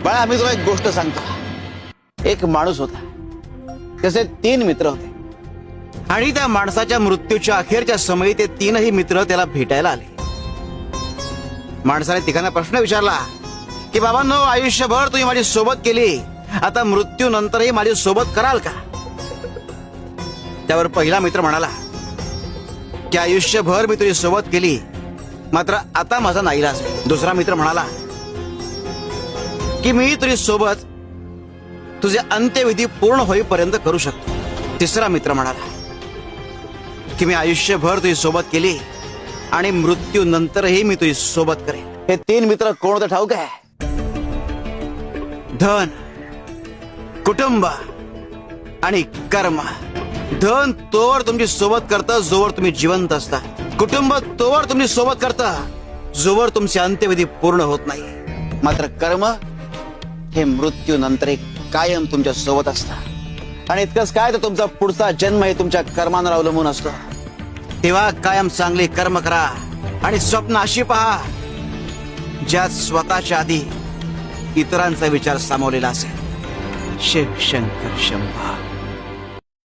बाळा, आम्ही तुला एक गोष्ट सांगतो. एक माणूस होता, त्याचे 3 मित्र होते आणि त्या माणसाच्या मृत्यूच्या अखेरच्या समयी ते 3ही मित्र त्याला भेटायला आले. माणसाने तिघांना प्रश्न विचारला की बाबांनो, आयुष्यभर तुम्ही माझी सोबत केली, आता मृत्यूनंतरही माझी सोबत कराल का? त्यावर पहिला मित्र म्हणाला की आयुष्यभर मी तुझी सोबत केली, मात्र आता माझा नाईलाज आहे. दुसरा मित्र म्हणाला की मी तुझी सोबत तुझे अंत्यविधी पूर्ण होईपर्यंत करू शकतो. तिसरा मित्र म्हणाला की मी आयुष्यभर तुझी सोबत केली आणि मृत्यूनंतरही मी तुझी सोबत करेन. हे 3 मित्र कोण होते ठाऊक आहे? धन, कुटुंब आणि कर्म. धन तोवर तुमची सोबत करतं जोवर तुम्ही जिवंत असता. कुटुंब तोवर तुमची सोबत करतं जोवर तुमचे अंत्यविधी पूर्ण होत नाही. मात्र कर्म हे मृत्यूनंतर एक कायम तुमच्या सोबत असतं. आणि इतकंच काय, तर तुमचा पुढचा जन्म हे तुमच्या कर्मांवर अवलंबून असतो. तेव्हा कायम चांगली कर्म करा आणि स्वप्न अशी पहा ज्यात स्वतःच्या आधी इतरांचा विचार सामावलेला असेल. शिव शंकर शंभा.